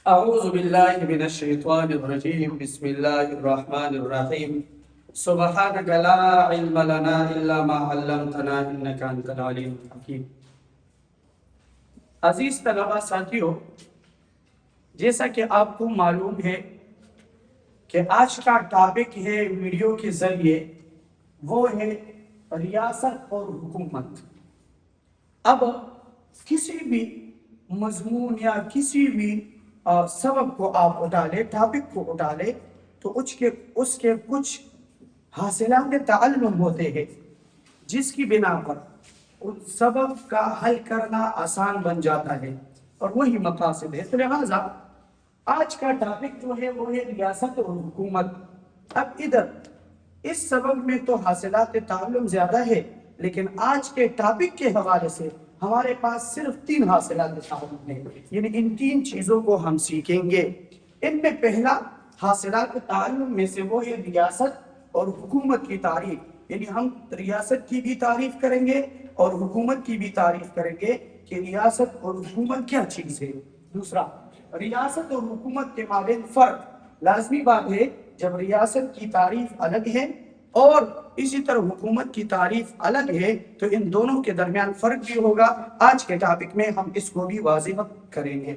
أعوذ بالله من الشيطان الرجيم بسم الله الرحمن الرحيم سبحانك لا علم لنا إلا ما علمتنا إنك أنت العليم الحكيم. عزیز طلبہ ساتھیوں، جیسا کہ آپ کو معلوم ہے کہ آج کا ٹاپک ہے ویڈیو کے ذریعے، وہ ہے ریاست اور حکومت. اب کسی بھی مضمون یا کسی بھی سبب کو آپ اٹھا لیں، ٹاپک کو اٹھا لیں، تو اس کے کچھ حاصلات تعلم ہوتے ہیں جس کی بنا پر اس سبب کا حل کرنا آسان بن جاتا ہے، اور وہی مقاصد ہے. تو لہٰذا آج کا ٹاپک جو ہے وہ ہے ریاست اور حکومت. اب ادھر اس سبب میں تو حاصلات تعلم زیادہ ہے، لیکن آج کے ٹاپک کے حوالے سے ہمارے پاس صرف 3 حاصلات تعلم ہیں، یعنی ان 3 چیزوں کو ہم سیکھیں گے. ان میں پہلا حاصلات تعلم میں سے وہ ہے ریاست اور حکومت کی تعریف، یعنی ہم ریاست کی بھی تعریف کریں گے اور حکومت کی بھی تعریف کریں گے کہ ریاست اور حکومت کیا چیز ہے. دوسرا، ریاست اور حکومت کے مابین فرق. لازمی بات ہے جب ریاست کی تعریف الگ ہے اور اسی طرح حکومت کی تعریف الگ ہے تو ان دونوں کے درمیان فرق بھی ہوگا. آج کے ٹاپک میں ہم اس کو بھی واضح کریں گے.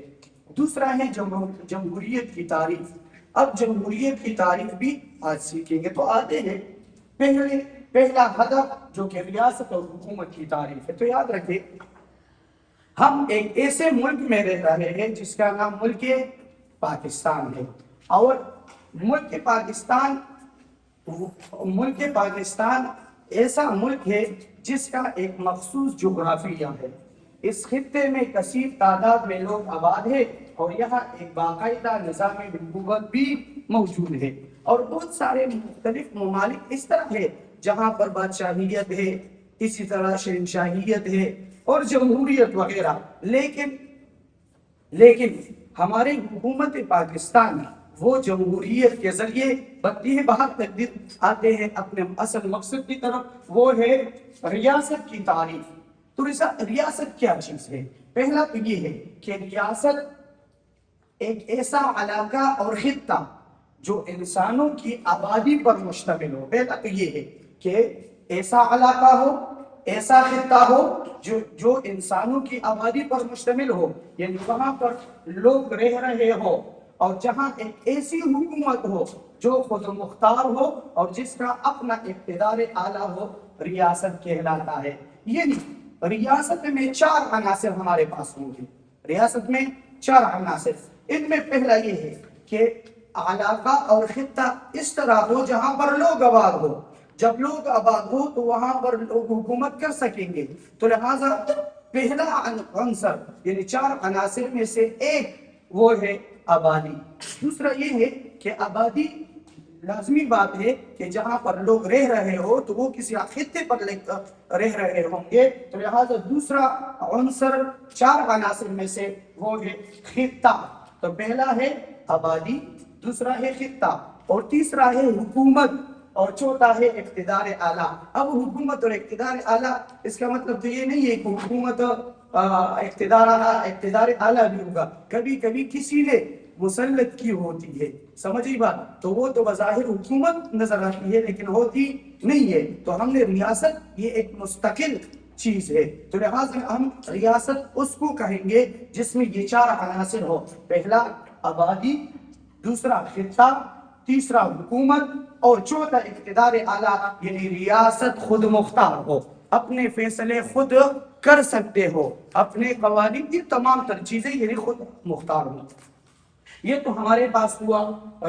دوسرا ہے جمہوریت کی تعریف. اب جمہوریت کی تعریف بھی آج سیکھیں گے. تو آتے ہیں پہلا ہدف جو کہ ریاست اور حکومت کی تعریف ہے. تو یاد رکھیں، ہم ایک ایسے ملک میں رہ رہے ہیں جس کا نام ملک پاکستان ہے، اور ملک پاکستان ایسا ملک ہے جس کا ایک مخصوص جغرافیہ ہے. اس خطے میں کثیر تعداد میں لوگ آباد ہیں اور یہاں ایک باقاعدہ نظام حکومت بھی موجود ہے، اور بہت سارے مختلف ممالک اس طرح ہے جہاں پر بادشاہیت ہے، اسی طرح شہنشاہیت ہے اور جمہوریت وغیرہ. لیکن ہمارے حکومت پاکستان وہ جمہوریت کے ذریعے بنتی ہے. باہر تقدیر آتے ہیں اپنے اصل مقصد کی طرف، وہ ہے ریاست کی تعریف. تو ریاست کیا چیز ہے؟ پہلا تو یہ ہے کہ ریاست ایک ایسا علاقہ اور خطہ جو انسانوں کی آبادی پر مشتمل ہو. پہلا تو یہ ہے کہ ایسا علاقہ ہو، ایسا خطہ ہو جو انسانوں کی آبادی پر مشتمل ہو، یعنی وہاں پر لوگ رہ رہے ہو، اور جہاں ایک ایسی حکومت ہو جو خود مختار ہو اور جس کا اپنا اقتدار اعلیٰ ہو. ریاست کہلاتا ہے. یعنی ریاست میں 4 عناصر ہمارے پاس ہوں گے. ریاست میں 4 عناصر. ان میں پہلا یہ ہے کہ علاقہ اور خطہ اس طرح ہو جہاں پر لوگ آباد ہو. جب لوگ آباد ہو تو وہاں پر لوگ حکومت کر سکیں گے. تو لہٰذا پہلا عنصر یعنی 4 عناصر میں سے ایک وہ ہے آبادی. دوسرا یہ ہے کہ آبادی لازمی بات ہے کہ جہاں پر لوگ رہ رہے ہو تو وہ کسی خطے پر رہ رہے ہوں گے. تو لہٰذا دوسرا عنصر 4 عناصر میں سے وہ ہے خطہ. تو پہلا ہے آبادی، دوسرا ہے خطہ، اور تیسرا ہے حکومت، اور چوتھا ہے اقتدار اعلیٰ. اب حکومت اور اقتدار اعلیٰ، اس کا مطلب تو یہ نہیں ہے کہ حکومت اقتدار اعلیٰ بھی ہوگا. کبھی کبھی کسی نے مسلط کی ہوتی ہے، سمجھی بات، تو وہ تو بظاہر حکومت نظر آتی ہے لیکن ہوتی نہیں ہے. تو ہم نے ریاست یہ ایک مستقل چیز ہے. تو لہٰذا ہم ریاست اس کو کہیں گے جس میں یہ 4 عناصر ہو. پہلا آبادی، دوسرا خطہ، تیسرا حکومت، اور چوتھا اقتدار اعلیٰ، یعنی ریاست خود مختار ہو، اپنے فیصلے خود کر سکتے ہو، اپنے قوانین کی تمام تر چیزیں یعنی خود مختار ہو. یہ تو ہمارے پاس ہوا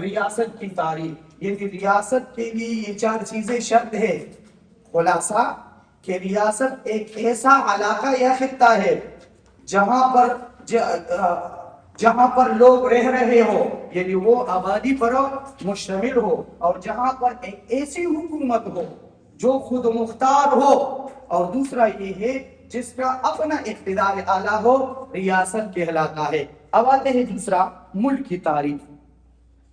ریاست کی تعریف. یعنی ریاست کے لیے یہ 4 چیزیں شرط ہے. خلاصہ کہ ریاست ایک ایسا علاقہ یا خطہ ہے جہاں پر لوگ رہ رہے ہو، یعنی وہ آبادی پر مشتمل ہو، اور جہاں پر ایک ایسی حکومت ہو جو خود مختار ہو، اور دوسرا یہ ہے جس کا اپنا اقتدار اعلیٰ ہو. ریاست کہلاتا ہے. اب آتے ہیں دوسرا، ملک کی تعریف.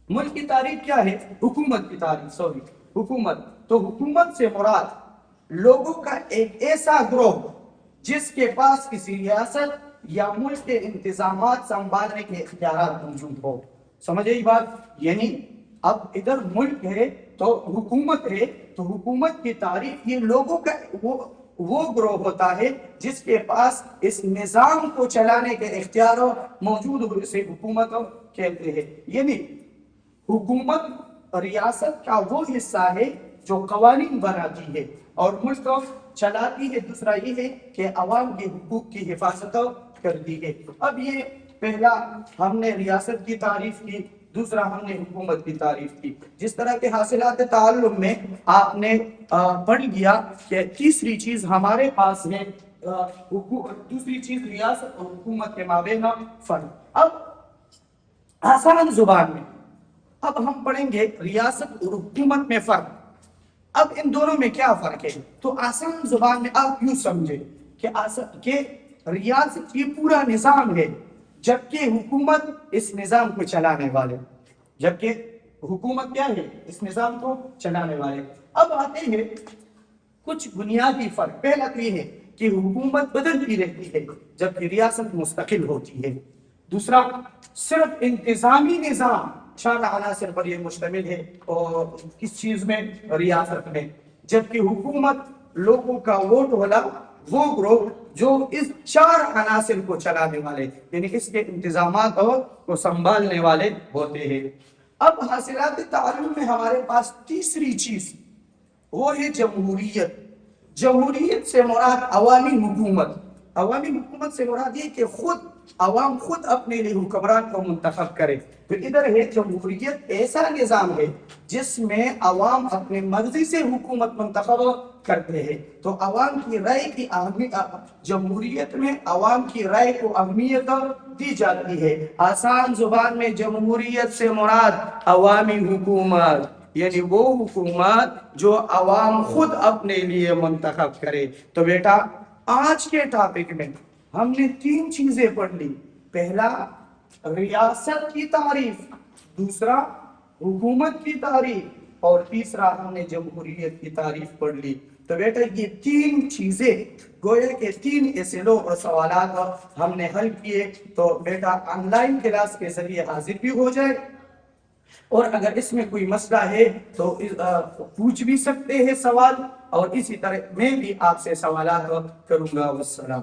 ملک کی تعریف کیا ہے؟ حکومت کی تعریف. حکومت. تو حکومت سے مراد لوگوں کا ایک ایسا گروہ جس کے پاس کسی ریاست یا ملک کے انتظامات سنبھالنے کے اختیارات موجود ہو. سمجھے یہ بات؟ یعنی اب ادھر ملک ہے تو حکومت ہے، تو حکومت کی تعریف یہ لوگوں کا وہ گروہ ہوتا ہے جس کے پاس اس نظام کو چلانے کے اختیار موجود ہو، اسے حکومت کہتے ہیں. یعنی حکومت ریاست کا وہ حصہ ہے جو قوانین بناتی ہے اور ملک چلاتی ہے. دوسرا یہ ہے کہ عوام کے حقوق کی حفاظت کرتی ہے. اب یہ پہلا ہم نے ریاست کی تعریف کی، دوسرا ہم نے حکومت کی تعریف کی. جس طرح کے حاصلات تعلم میں آپ نے پڑھ لیا کہ تیسری چیز ہمارے پاس ہے دوسری چیز ریاست اور حکومت کے مابین فرق. اب آسان زبان میں اب ہم پڑھیں گے ریاست اور حکومت میں فرق. اب ان دونوں میں کیا فرق ہے؟ تو آسان زبان میں آپ یوں سمجھے کہ ریاست یہ پورا نظام ہے، جبکہ حکومت اس نظام کو چلانے والے. جبکہ حکومت کیا ہے؟ اس نظام کو چلانے والے. اب آتے ہیں کچھ بنیادی فرق. پہلا تو یہ ہے کہ حکومت بدلتی رہتی ہے جبکہ ریاست مستقل ہوتی ہے. دوسرا صرف انتظامی نظام 4 عناصر پر یہ مشتمل ہے اور کس چیز میں؟ ریاست میں. جبکہ حکومت لوگوں کا ووٹ والا وہ گروہ جو اس 4 عناصر کو چلانے والے، یعنی اس کے انتظامات کو سنبھالنے والے ہوتے ہیں. اب حاصلات تعلم میں ہمارے پاس تیسری چیز وہ ہے جمہوریت. جمہوریت سے مراد عوامی حکومت. عوامی حکومت سے مراد یہ کہ عوام خود اپنے لیے حکمران کو منتخب کرے. تو ادھر ہے جمہوریت ایسا نظام ہے جس میں عوام اپنے مرضی سے حکومت منتخب کرتے ہیں. تو عوام کی رائے کی اہمیت، جمہوریت میں عوام کی رائے کو اہمیت دی جاتی ہے. آسان زبان میں جمہوریت سے مراد عوامی حکومت، یعنی وہ حکومت جو عوام خود اپنے لیے منتخب کرے. تو بیٹا آج کے ٹاپک میں ہم نے 3 چیزیں پڑھ لی. پہلا ریاست کی تعریف، دوسرا حکومت کی تعریف اور تیسرا ہم نے جمہوریت کی تعریف پڑھ لی. تو بیٹا یہ 3 چیزیں گویا کہ 3 اسئلوں اور سوالات ہم نے حل کیے. تو بیٹا آن لائن کلاس کے ذریعے حاضر بھی ہو جائے اور اگر اس میں کوئی مسئلہ ہے تو پوچھ بھی سکتے ہیں سوال، اور اسی طرح میں بھی آپ سے سوالات کروں گا. والسلام.